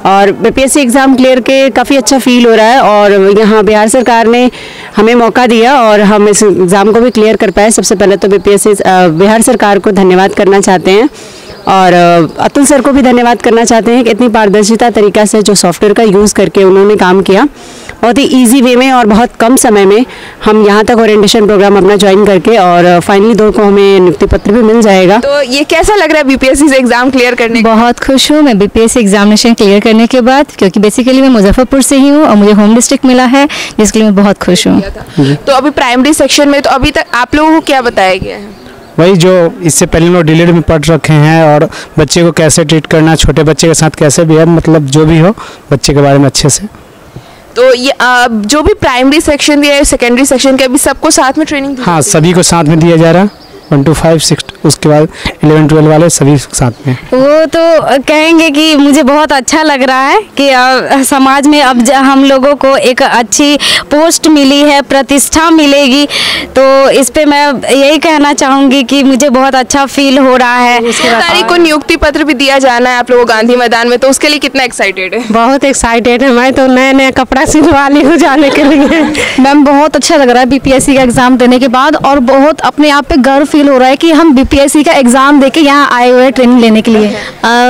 और BPSC exam clear के काफ़ी अच्छा फील हो रहा है और यहाँ बिहार सरकार ने हमें मौका दिया और हम इस एग्ज़ाम को भी क्लियर कर पाए। सबसे पहले तो बीपीएससी बिहार सरकार को धन्यवाद करना चाहते हैं और अतुल सर को भी धन्यवाद करना चाहते हैं कि इतनी पारदर्शिता तरीक़ा से जो सॉफ्टवेयर का यूज़ करके उन्होंने काम किया, बहुत ही इजी वे में और बहुत कम समय में हम यहाँ तक ओरिएंटेशन प्रोग्राम अपना ज्वाइन करके और फाइनली 2 को हमें नियुक्ति पत्र भी मिल जाएगा। तो ये कैसा लग रहा है बीपीएससी से एग्ज़ाम क्लियर करने? बहुत खुश हूँ मैं बीपीएससी एग्जामिनेशन क्लियर करने के बाद, क्योंकि बेसिकली मैं मुजफ्फरपुर से ही हूँ और मुझे होम डिस्ट्रिक्ट मिला है, जिसके लिए मैं बहुत खुश हूँ। तो अभी प्राइमरी सेक्शन में तो अभी तक आप लोगों को क्या बताया गया है? वही जो इससे पहले लोग डीलेड में पढ़ रखे हैं और बच्चे को कैसे ट्रीट करना, छोटे बच्चे के साथ कैसे बिहेव, मतलब जो भी हो बच्चे के बारे में अच्छे से। तो ये जो भी प्राइमरी सेक्शन दिया है, सेकेंडरी सेक्शन के, अभी सबको साथ में ट्रेनिंग दी? हाँ, सभी को साथ में दिया जा रहा है, 1 to 5, 6, उसके बाद 11, 12 वाले सभी साथ में। वो तो कहेंगे कि मुझे बहुत अच्छा लग रहा है कि समाज में अब हम लोगों को एक अच्छी पोस्ट मिली है, प्रतिष्ठा मिलेगी, तो इस पे मैं यही कहना चाहूँगी कि मुझे बहुत अच्छा फील हो रहा है। 2 तारीख को नियुक्ति पत्र भी दिया जाना है आप लोगों को गांधी मैदान में, तो उसके लिए कितना एक्साइटेड है? बहुत एक्साइटेड है, मैं तो नया नया कपड़ा सिलवा ली हूँ जाने के लिए। मैम बहुत अच्छा लग रहा है बीपीएससी का एग्ज़ाम देने के बाद, और बहुत अपने आप पे गर्व फील हो रहा है कि हम बीपीएससी का एग्ज़ाम देके यहाँ आए हुए हैं ट्रेनिंग लेने के लिए।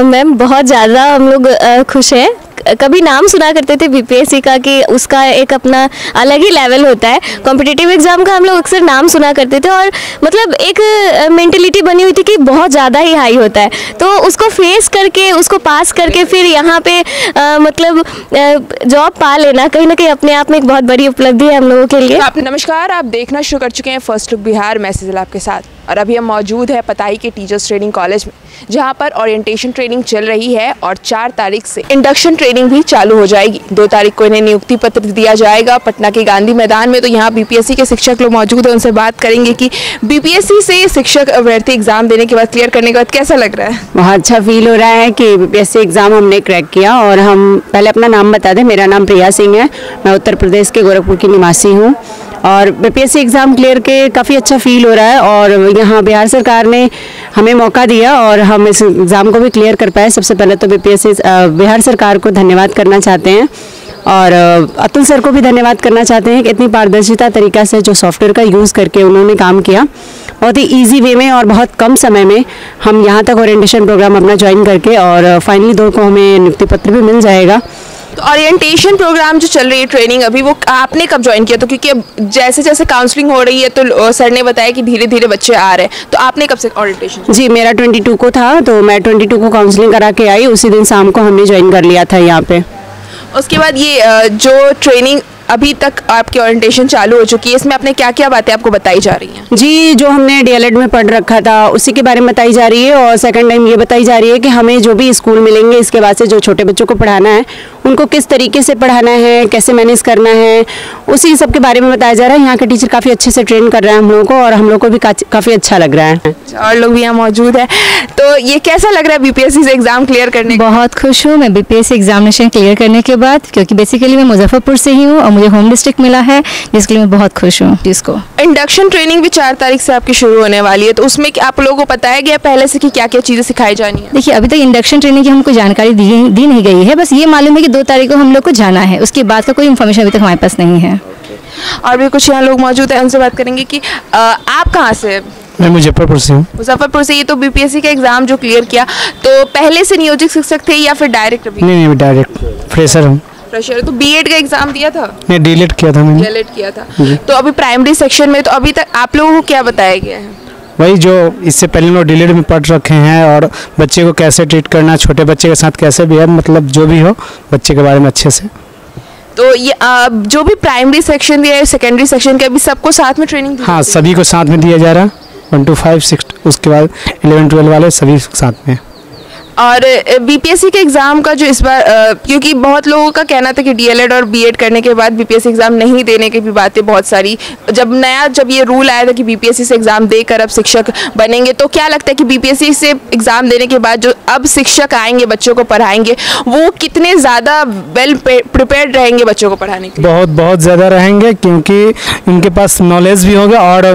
मैम बहुत ज़्यादा हम लोग खुश हैं। कभी नाम सुना करते थे बीपीएससी का कि उसका एक अपना अलग ही लेवल होता है, कॉम्पिटिटिव एग्ज़ाम का हम लोग अक्सर नाम सुना करते थे और मतलब एक मेंटलिटी बनी हुई थी कि बहुत ज़्यादा ही हाई होता है, तो उसको फेस करके, उसको पास करके फिर यहाँ पे मतलब जॉब पा लेना कहीं ना कहीं अपने आप में एक बहुत बड़ी उपलब्धि है हम लोगों के लिए। नमस्कार, आप देखना शुरू कर चुके हैं फर्स्ट लुक बिहार, मैं सिजल आपके साथ, और अभी हम मौजूद है पताई के टीचर्स ट्रेनिंग कॉलेज में, जहां पर ओरिएंटेशन ट्रेनिंग चल रही है और 4 तारीख से इंडक्शन ट्रेनिंग भी चालू हो जाएगी। 2 तारीख को इन्हें नियुक्ति पत्र दिया जाएगा पटना के गांधी मैदान में। तो यहाँ बीपीएससी के शिक्षक लोग मौजूद हैं, उनसे बात करेंगे कि बीपीएससी से शिक्षक अभ्यर्थी एग्जाम देने के बाद, क्लियर करने के बाद कैसा लग रहा है? बहुत अच्छा फील हो रहा है कि बीपीएससी एग्ज़ाम हमने क्रैक किया। और हम पहले अपना नाम बता दें, मेरा नाम प्रिया सिंह है, मैं उत्तर प्रदेश के गोरखपुर की निवासी हूँ और बीपीएससी एग्ज़ाम क्लियर के काफ़ी अच्छा फील हो रहा है और यहाँ बिहार सरकार ने हमें मौका दिया और हम इस एग्ज़ाम को भी क्लियर कर पाए। सबसे पहले तो बीपीएससी बिहार सरकार को धन्यवाद करना चाहते हैं और अतुल सर को भी धन्यवाद करना चाहते हैं कि इतनी पारदर्शिता तरीक़ा से जो सॉफ्टवेयर का यूज़ करके उन्होंने काम किया, बहुत ही इजी वे में और बहुत कम समय में हम यहाँ तक ओरिएंटेशन प्रोग्राम अपना ज्वाइन करके और फाइनली 2 को हमें नियुक्ति पत्र भी मिल जाएगा। तो ओरिएंटेशन प्रोग्राम जो चल रही है ट्रेनिंग अभी, वो आपने कब ज्वाइन किया? तो क्योंकि अब जैसे जैसे काउंसलिंग हो रही है तो सर ने बताया कि धीरे धीरे बच्चे आ रहे हैं, तो आपने कब से ओरिएंटेशन? जी, मेरा 22 को था, तो मैं 22 को काउंसलिंग करा के आई, उसी दिन शाम को हमने ज्वाइन कर लिया था यहाँ पे। उसके बाद ये जो ट्रेनिंग अभी तक आपकी ओरिएंटेशन चालू हो चुकी है, इसमें आपने क्या क्या बातें आपको बताई जा रही हैं? जी, जो हमने डीएलएड में पढ़ रखा था उसी के बारे में बताई जा रही है और सेकंड टाइम ये बताई जा रही है कि हमें जो भी स्कूल मिलेंगे इसके बाद से जो छोटे बच्चों को पढ़ाना है उनको किस तरीके से पढ़ाना है, कैसे मैनेज करना है, उसी सब के बारे में बताया जा रहा है। यहाँ के टीचर काफ़ी अच्छे से ट्रेन कर रहे हैं हम लोगों को और हम लोग को भी काफ़ी अच्छा लग रहा है। और लोग भी यहाँ मौजूद है, तो ये कैसा लग रहा है बीपीएससी से एग्ज़ाम क्लियर करने? बहुत खुश हूँ मैं बीपीएससी एग्जामिनेशन क्लियर करने के बाद, क्योंकि बेसिकली मैं मुजफ्फरपुर से ही हूँ और मुझे होम डिस्ट्रिक्ट मिला है, जिसके लिए मैं बहुत खुश हूँ। जिसको इंडक्शन ट्रेनिंग भी 4 तारीख से आपकी शुरू होने वाली है, तो उसमें आप लोगों को बताया गया पहले से कि क्या क्या चीज़ें सिखाई जानी है? देखिए, अभी तक इंडक्शन ट्रेनिंग की हमको जानकारी दी नहीं गई है, बस ये मालूम है कि 2 तारीख को हम लोग को जाना है, उसके बाद का कोई इन्फॉर्मेशन अभी तक हमारे पास नहीं है। और भी कुछ यहाँ लोग मौजूद हैं, उनसे बात करेंगे कि आप कहाँ से? मैं मुजफ्फरपुर से हूँ। मुजफ्फरपुर से। ये तो बीपीएससी का एग्जाम जो क्लियर किया, तो पहले से नियोजित शिक्षक थे या फिर डायरेक्ट? नहीं, डायरेक्ट फ्रेशर हूँ। फ्रेशर। तो बीएड का एग्जाम दिया था? नहीं, डीलेड किया था मैंने। डीलेड किया था। तो अभी प्राइमरी सेक्शन में, तो अभी तक आप लोगों को क्या बताया गया है? वही जो इससे पहले लोग डीलेड में पढ़ रखे हैं और बच्चे को कैसे ट्रीट करना, छोटे बच्चे के साथ कैसे बिहेव, मतलब जो भी हो बच्चे के बारे में अच्छे से। तो ये जो भी प्राइमरी सेक्शन दिया है, सेकेंडरी सेक्शन के, अभी सबको साथ में ट्रेनिंग? हाँ, सभी को साथ में दिया जा रहा है, 1 to 5, 6, उसके बाद 11, 12 वाले सभी साथ में। और बीपीएससी के एग्ज़ाम का जो इस बार क्योंकि बहुत लोगों का कहना था कि डीएलएड और बीएड करने के बाद बीपीएससी एग्ज़ाम नहीं देने की भी बातें बहुत सारी, जब ये रूल आया था कि बीपीएससी से एग्ज़ाम देकर अब शिक्षक बनेंगे, तो क्या लगता है कि बीपीएससी से एग्ज़ाम देने के बाद जो अब शिक्षक आएंगे बच्चों को पढ़ाएंगे, वो कितने ज़्यादा वेल प्रिपेयर्ड रहेंगे बच्चों को पढ़ाने के? बहुत ज़्यादा रहेंगे, क्योंकि उनके पास नॉलेज भी होगा और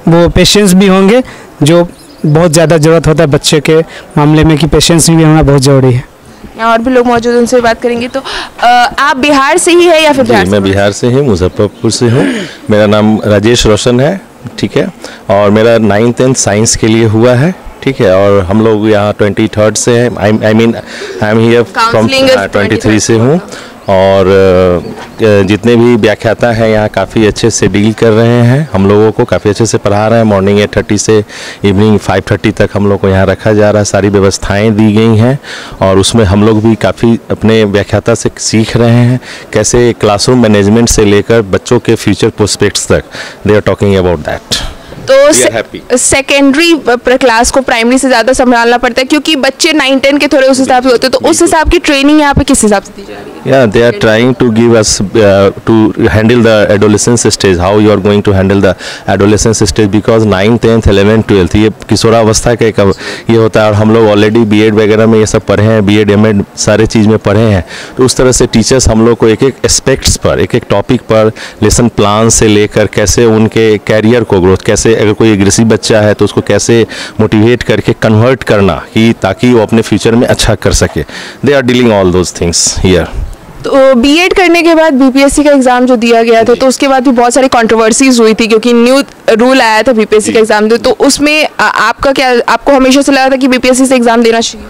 वो पेशेंस भी होंगे, जो बहुत ज़्यादा ज़रूरत होता है बच्चे के मामले में कि पेशेंस भी होना बहुत ज़रूरी है। यहाँ और भी लोग मौजूद हैं, उनसे बात करेंगे। तो आप बिहार से ही है या फिर बिहार से? मैं बिहार से ही, मुजफ्फरपुर से हूँ। मेरा नाम राजेश रोशन है, ठीक है, और मेरा 9th एंड साइंस के लिए हुआ है, ठीक है। और हम लोग यहाँ 23rd से हैं, आई एम हियर फ्रॉम 23 से हूँ। और जितने भी व्याख्याता हैं यहाँ काफ़ी अच्छे से डील कर रहे हैं, हम लोगों को काफ़ी अच्छे से पढ़ा रहे हैं। मॉर्निंग 8:30 से इवनिंग 5:30 तक हम लोग को यहाँ रखा जा रहा है, सारी व्यवस्थाएं दी गई हैं। और उसमें हम लोग भी काफ़ी अपने व्याख्याता से सीख रहे हैं कैसे क्लासरूम मैनेजमेंट से लेकर बच्चों के फ्यूचर प्रोस्पेक्ट्स तक they are talking about that. तो सेकेंडरी क्लास को प्राइमरी से ज़्यादा संभालना पड़ता है क्योंकि बच्चे 9-10 के थोड़े उस हिसाब से होते हैं, तो उस हिसाब की ट्रेनिंग यहाँ पे किस हिसाब से दी जा रही है? Yeah, they are trying to give us to handle the adolescence stage, how you are going to handle the adolescence stage, because 9th 10th 11th 12th ये किशोरावस्था का एक ये होता है। और हम लोग ऑलरेडी बीएड वगैरह में ये सब पढ़े हैं, बीएड एमएड सारे चीज़ में पढ़े हैं। तो उस तरह से टीचर्स हम लोग को एक एक एस्पेक्ट्स पर, एक एक टॉपिक पर लेसन प्लान से लेकर कैसे उनके कैरियर को ग्रोथ, कैसे अगर कोई एग्रेसिव बच्चा है तो उसको कैसे मोटिवेट करके कन्वर्ट करना कि ताकि वो अपने फ्यूचर में अच्छा कर सके। They are dealing all those things here. तो बीएड करने के बाद बीपीएससी का एग्जाम जो दिया गया था, तो उसके बाद भी बहुत सारी कंट्रोवर्सीज हुई थी क्योंकि न्यू रूल आया था बीपीएससी का एग्जाम दे। तो उसमें आपका क्या, आपको हमेशा से लगा था कि बीपीएससी से एग्जाम देना चाहिए?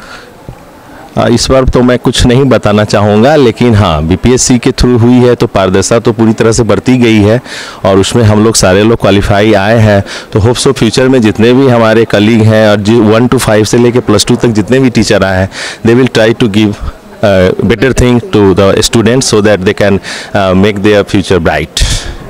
इस बार तो मैं कुछ नहीं बताना चाहूँगा, लेकिन हाँ बीपीएससी के थ्रू हुई है तो पारदर्शिता तो पूरी तरह से बरती गई है और उसमें हम लोग सारे लोग क्वालिफाई आए हैं। तो होप सो फ्यूचर में जितने भी हमारे कलीग हैं और 1 to 5 से लेकर +2 तक जितने भी टीचर आए हैं, they will try to give better thing to the students so that they can make their future bright.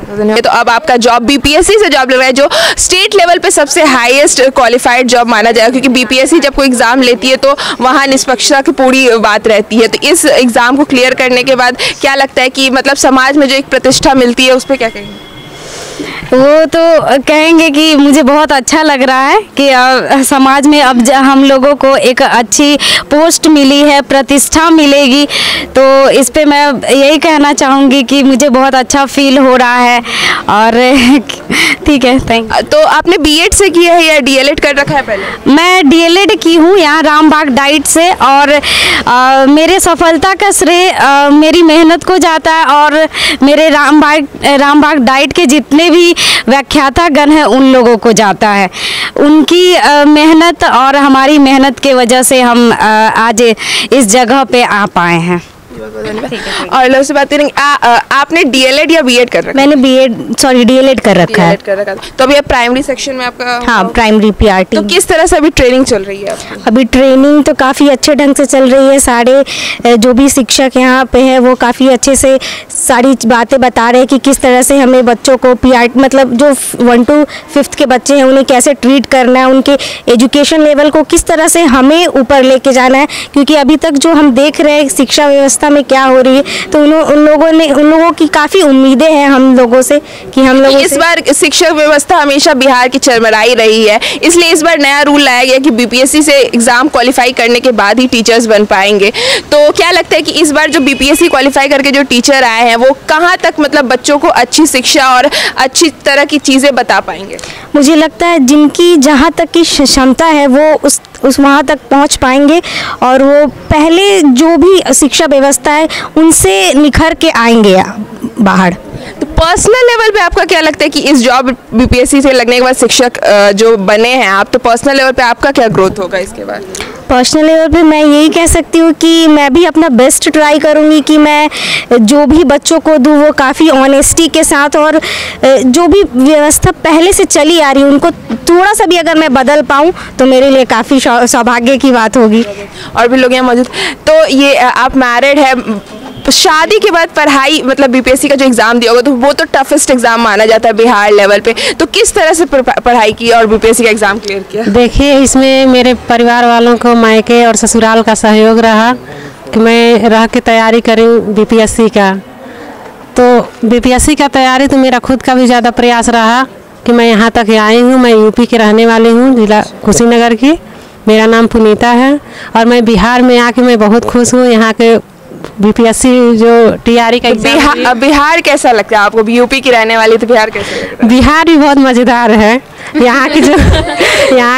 तो अब आपका जॉब बीपीएससी से जॉब लग रहा है, जो स्टेट लेवल पे सबसे हाईएस्ट क्वालिफाइड जॉब माना जाएगा, क्योंकि बीपीएससी जब कोई एग्जाम लेती है तो वहाँ निष्पक्षता की पूरी बात रहती है। तो इस एग्जाम को क्लियर करने के बाद क्या लगता है कि मतलब समाज में जो एक प्रतिष्ठा मिलती है उस पर क्या कहेंगे? वो तो कहेंगे कि मुझे बहुत अच्छा लग रहा है कि समाज में अब हम लोगों को एक अच्छी पोस्ट मिली है, प्रतिष्ठा मिलेगी। तो इस पे मैं यही कहना चाहूँगी कि मुझे बहुत अच्छा फील हो रहा है। और ठीक है, थैंक यू। तो आपने बीएड से किया है या डीएलएड कर रखा है पहले? मैं डीएलएड की हूँ यहाँ रामबाग डाइट से, और मेरे सफलता का श्रेय मेरी मेहनत को जाता है। और मेरे रामबाग डाइट के जितने भी व्याख्याता गण हैं उन लोगों को जाता है। उनकी मेहनत और हमारी मेहनत के वजह से हम आज इस जगह पे आ पाए हैं। और लोग से बात करेंगे, आपने डीएलएड या बीएड कर रखा है? मैंने डीएलएड कर रखा है। तो अभी आप प्राइमरी सेक्शन में आपका? हाँ, प्राइमरी पीआरटी। तो किस तरह से अभी ट्रेनिंग चल रही है आपकी? अभी ट्रेनिंग तो काफ़ी अच्छे ढंग से चल रही है। सारे जो भी शिक्षक यहाँ पे हैं वो काफ़ी अच्छे से सारी बातें बता रहे हैं कि किस तरह से हमें बच्चों को पीआरटी मतलब जो 1 to 5th के बच्चे हैं उन्हें कैसे ट्रीट करना है, उनके एजुकेशन लेवल को किस तरह से हमें ऊपर लेके जाना है। क्योंकि अभी तक जो हम देख रहे हैं शिक्षा व्यवस्था में क्या हो रही है, तो उन लोगों की काफ़ी उम्मीदें हैं हम लोगों से कि हम लोग इस बार शिक्षा व्यवस्था हमेशा बिहार की चरमराई रही है, इसलिए इस बार नया रूल लाया गया कि बीपीएससी से एग्जाम क्वालिफाई करने के बाद ही टीचर्स बन पाएंगे। तो क्या लगता है कि इस बार जो बीपीएससी क्वालिफाई करके जो टीचर आए हैं वो कहाँ तक मतलब बच्चों को अच्छी शिक्षा और अच्छी तरह की चीज़ें बता पाएंगे? मुझे लगता है जिनकी जहाँ तक की क्षमता है वो उस वहाँ तक पहुँच पाएंगे और वो पहले जो भी शिक्षा व्यवस्था है उनसे निखर के आएंगे बाहर। तो पर्सनल लेवल पे आपका क्या लगता है कि इस जॉब बीपीएससी से लगने के बाद शिक्षक जो बने हैं आप, तो पर्सनल लेवल पे आपका क्या ग्रोथ होगा इसके बाद? पर्सनल लेवल पे मैं यही कह सकती हूँ कि मैं भी अपना बेस्ट ट्राई करूँगी कि मैं जो भी बच्चों को दूँ वो काफ़ी ऑनेस्टी के साथ, और जो भी व्यवस्था पहले से चली आ रही है उनको थोड़ा सा भी अगर मैं बदल पाऊँ तो मेरे लिए काफ़ी सौभाग्य की बात होगी। और भी लोग यहाँ मौजूद। तो ये आप मैरिड है, शादी के बाद पढ़ाई मतलब बीपीएससी का जो एग्ज़ाम दिया होगा तो वो तो टफेस्ट एग्ज़ाम माना जाता है बिहार लेवल पे, तो किस तरह से पढ़ाई की और बीपीएससी का एग्ज़ाम क्लियर किया? देखिए, इसमें मेरे परिवार वालों को मायके और ससुराल का सहयोग रहा कि मैं रह के तैयारी करूं बीपीएससी का। तो बीपीएससी का तैयारी तो मेरा खुद का भी ज़्यादा प्रयास रहा कि मैं यहाँ तक आई हूँ। मैं यूपी की रहने वाली हूँ, जिला कुशीनगर की। मेरा नाम पुनीता है और मैं बिहार में आके मैं बहुत खुश हूँ। यहाँ के बीपीएससी जो टीआरई का एग्जाम। बिहार कैसा लगता है आपको? यूपी की रहने वाली, तो बिहार कैसा लगता है? बिहार भी बहुत मज़ेदार है। यहाँ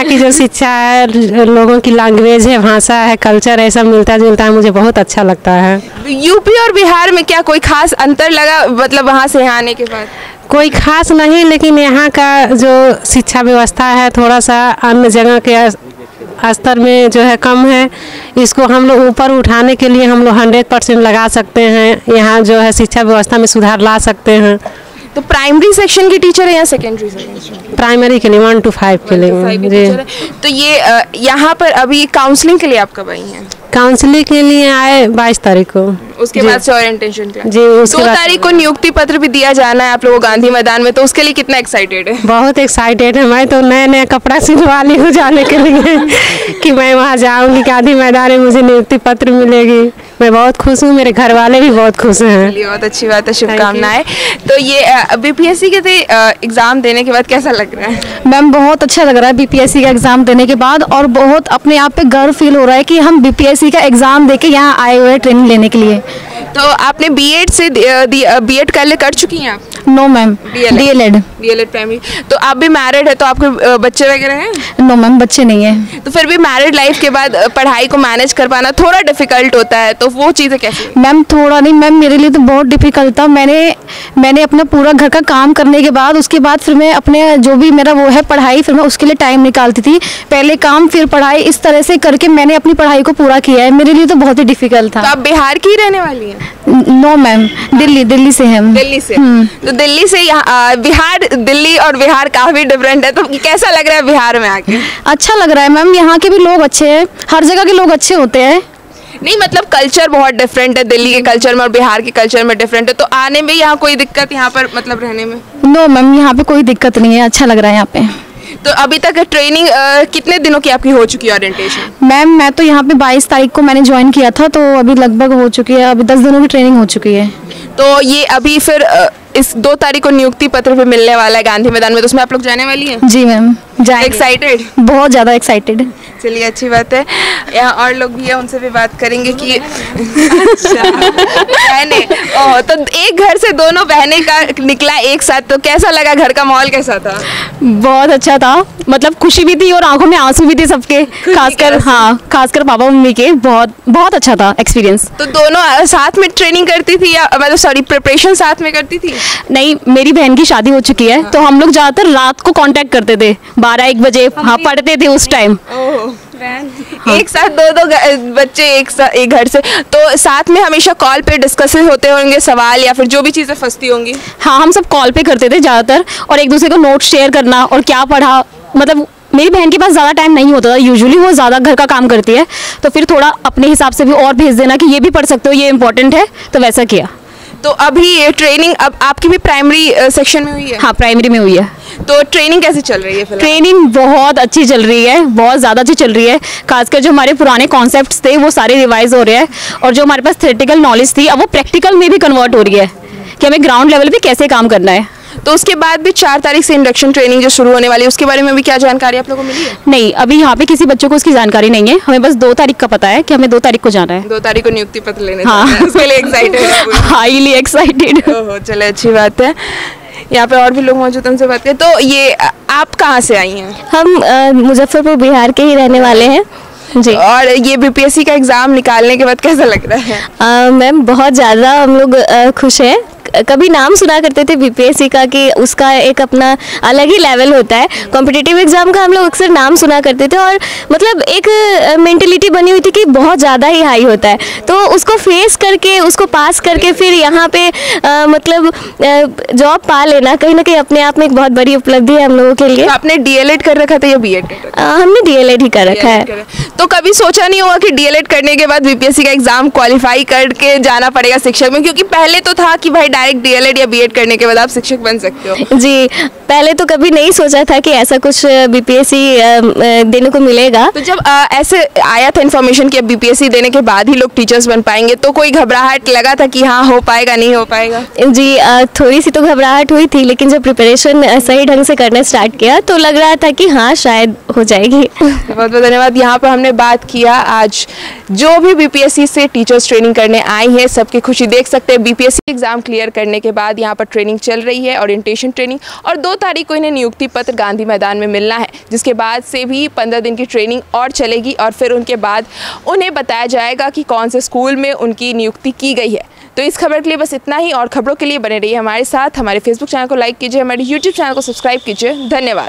की जो शिक्षा है, लोगों की लैंग्वेज है, भाषा है, कल्चर है, सब मिलता जुलता है, मुझे बहुत अच्छा लगता है। यूपी और बिहार में क्या कोई खास अंतर लगा, मतलब वहाँ से यहाँ आने के बाद? कोई खास नहीं, लेकिन यहाँ का जो शिक्षा व्यवस्था है थोड़ा सा अन्य जगह के स्तर में जो है कम है। इसको हम लोग ऊपर उठाने के लिए हम लोग 100% लगा सकते हैं। यहाँ जो है शिक्षा व्यवस्था में सुधार ला सकते हैं। तो प्राइमरी सेक्शन की टीचर है या सेकेंडरी सेक्शन? प्राइमरी के लिए 1 to 5 के लिए जी। तो ये यहाँ पर अभी काउंसलिंग के लिए आप कब आई हैं? काउंसलिंग के लिए आए 22 तारीख को। उसके बाद से ओरिएंटेशन क्लास जी। 2 तारीख को नियुक्ति पत्र भी दिया जाना है आप लोगों को गांधी मैदान में, तो उसके लिए कितना एक्साइटेड है? बहुत एक्साइटेड है। मैं तो नया नया कपड़ा सिलवा ली हूँ जाने के लिए कि मैं वहाँ जाऊँगी, गांधी मैदान में मुझे नियुक्ति पत्र मिलेगी। मैं बहुत खुश हूँ, मेरे घर वाले भी बहुत खुश हैं। बहुत अच्छी बात है, शुभकामनाएं। तो ये बीपीएससी के एग्ज़ाम देने के बाद कैसा लग रहा है? मैम बहुत अच्छा लग रहा है बीपीएससी का एग्ज़ाम देने के बाद, और बहुत अपने आप पे गर्व फील हो रहा है कि हम बीपीएससी का एग्ज़ाम देके यहाँ आए हुए हैं ट्रेनिंग लेने के लिए। तो आपने बीएड से बीएड कर चुकी हैं आप? No ma'am, DElEd primary. तो आप भी मैरिड है, तो आपके बच्चे वगैरह हैं? नो मैम, बच्चे नहीं है। तो फिर भी मैरिड लाइफ के बाद पढ़ाई को मैनेज कर पाना थोड़ा डिफिकल्ट होता है, तो वो चीज़ें कैसे? मैम थोड़ा नहीं मैम, मेरे लिए तो बहुत डिफिकल्ट था। मैंने अपना पूरा घर का काम करने के बाद उसके बाद फिर मैं अपने जो भी मेरा वो है पढ़ाई, फिर मैं उसके लिए टाइम निकालती थी। पहले काम फिर पढ़ाई, इस तरह से करके मैंने अपनी पढ़ाई को पूरा किया है। मेरे लिए तो बहुत ही डिफिकल्ट था। तो आप बिहार की रहने वाली हैं? नो मैम, दिल्ली से हैं। दिल्ली से? तो दिल्ली से यहाँ बिहार, दिल्ली और बिहार काफ़ी डिफरेंट है, तो कैसा लग रहा है बिहार में आके? अच्छा लग रहा है मैम, यहाँ के भी लोग अच्छे हैं, हर जगह के लोग अच्छे होते हैं। नहीं मतलब कल्चर बहुत डिफरेंट है, दिल्ली के कल्चर में और बिहार के कल्चर में डिफरेंट है, तो आने में यहाँ कोई दिक्कत, यहाँ पर मतलब रहने में? नो मैम, यहाँ पे कोई दिक्कत नहीं है, अच्छा लग रहा है यहाँ पे। तो अभी तक ट्रेनिंग कितने दिनों की आपकी हो चुकी है ओरिएंटेशन? मैम मैं तो यहाँ पे 22 तारीख को मैंने ज्वाइन किया था, तो अभी लगभग हो चुकी है, अभी 10 दिनों की ट्रेनिंग हो चुकी है। तो ये अभी फिर इस 2 तारीख को नियुक्ति पत्र भी मिलने वाला है गांधी मैदान में, तो उसमें आप लोग जाने वाली हैं? जी मैम, जाएंगे। एक्साइटेड? बहुत ज़्यादा एक्साइटेड। चलिए अच्छी बात है। यहाँ और लोग भी हैं, उनसे भी बात करेंगे कि अच्छा बहने, ओह, तो एक घर से दोनों बहनें का निकला एक साथ, तो कैसा लगा? घर का माहौल कैसा था? बहुत अच्छा था, मतलब खुशी भी थी और आंखों में आंसू भी थे सबके, खासकर पापा मम्मी के। बहुत अच्छा था एक्सपीरियंस। तो दोनों साथ में ट्रेनिंग करती थी या मतलब सॉरी प्रिपरेशन साथ में करती थी? नहीं, मेरी बहन की शादी हो चुकी है, तो हम लोग ज़्यादातर रात को कांटेक्ट करते थे, 12-1 बजे हाँ पढ़ते थे उस टाइम। एक साथ दो बच्चे एक घर से, तो साथ में हमेशा कॉल पे डिस्कस होते होंगे सवाल या फिर जो भी चीज़ें फंसती होंगी? हाँ, हम सब कॉल पे करते थे ज़्यादातर, और एक दूसरे को नोट शेयर करना और क्या पढ़ा। मतलब मेरी बहन के पास ज़्यादा टाइम नहीं होता था, यूजुअली वो ज़्यादा घर का काम करती है, तो फिर थोड़ा अपने हिसाब से भी और भेज देना कि ये भी पढ़ सकते हो, ये इंपॉर्टेंट है, तो वैसा किया। तो अभी ये ट्रेनिंग अब आपकी भी प्राइमरी सेक्शन में हुई है? हाँ, प्राइमरी में हुई है। तो ट्रेनिंग कैसे चल रही है फिलहाल? ट्रेनिंग बहुत अच्छी चल रही है, बहुत ज़्यादा अच्छी चल रही है। खासकर जो हमारे पुराने कॉन्सेप्ट्स थे वो सारे रिवाइज हो रहे हैं, और जो हमारे पास थ्योरेटिकल नॉलेज थी अब वो प्रैक्टिकल में भी कन्वर्ट हो रही है कि हमें ग्राउंड लेवल पे कैसे काम करना है। तो उसके बाद भी 4 तारीख से इंडक्शन ट्रेनिंग जो शुरू होने वाली है, उसके बारे में भी क्या जानकारी आप लोगों को मिली है? नहीं, अभी यहाँ पे किसी बच्चों को उसकी जानकारी नहीं है, हमें बस 2 तारीख का पता है कि हमें 2 तारीख को जाना है। 2 तारीख को नियुक्ति पत्र लेने हाँ, उसके लिए एक्साइटेड? Highly excited. चले अच्छी बात है। यहाँ पे और भी लोग मौजूद हैं, उनसे बात करें। तो ये आप कहाँ से आई हैं? हम मुजफ्फरपुर बिहार के ही रहने वाले हैं जी। और ये बीपीएससी का एग्ज़ाम निकालने के बाद कैसा लग रहा है? मैम बहुत ज़्यादा हम लोग खुश हैं। कभी नाम सुना करते थे बीपीएससी का कि उसका एक अपना अलग ही लेवल होता है। कॉम्पिटिटिव एग्ज़ाम का हम लोग अक्सर नाम सुना करते थे, और मतलब एक मेंटलिटी बनी हुई थी कि बहुत ज़्यादा ही हाई होता है, तो उसको फेस करके उसको पास करके फिर यहाँ पे मतलब जॉब पा लेना कहीं ना कहीं अपने आप में एक बहुत बड़ी उपलब्धि है हम लोगों के लिए। तो आपने डीएलएड कर रखा था या बीएड कर रखा था? हमने डीएलएड ही कर रखा है। तो कभी सोचा नहीं होगा कि डीएलएड करने के बाद बीपीएससी का एग्ज़ाम क्वालिफाई करके जाना पड़ेगा शिक्षक में? क्योंकि पहले तो था कि भाई डायरेक्ट डीएलएड या बीएड करने के बाद आप शिक्षक बन सकते हो? जी, पहले तो कभी नहीं सोचा था कि ऐसा कुछ बीपीएससी देने को मिलेगा। तो जब ऐसे आया था इन्फॉर्मेशन कि अब बीपीएससी देने के बाद ही लोग टीचर्स बन पाएंगे, तो कोई घबराहट लगा था कि हाँ हो पाएगा नहीं हो पाएगा? जी, थोड़ी सी तो घबराहट हुई थी, लेकिन जब प्रिपरेशन सही ढंग से करना स्टार्ट किया तो लग रहा था कि हाँ शायद हो जाएगी। बहुत बहुत धन्यवाद। यहाँ पर हमने बात किया आज जो भी बीपीएससी से टीचर्स ट्रेनिंग करने आई है, सबकी खुशी देख सकते हैं। बीपीएससी एग्जाम क्लियर करने के बाद यहाँ पर ट्रेनिंग चल रही है, ओरिएंटेशन ट्रेनिंग, और 2 तारीख को इन्हें नियुक्ति पत्र गांधी मैदान में मिलना है, जिसके बाद से भी 15 दिन की ट्रेनिंग और चलेगी और फिर उनके बाद उन्हें बताया जाएगा कि कौन से स्कूल में उनकी नियुक्ति की गई है। तो इस खबर के लिए बस इतना ही, और खबरों के लिए बने रहिए हमारे साथ। हमारे फेसबुक चैनल को लाइक कीजिए, हमारे यूट्यूब चैनल को सब्सक्राइब कीजिए। धन्यवाद।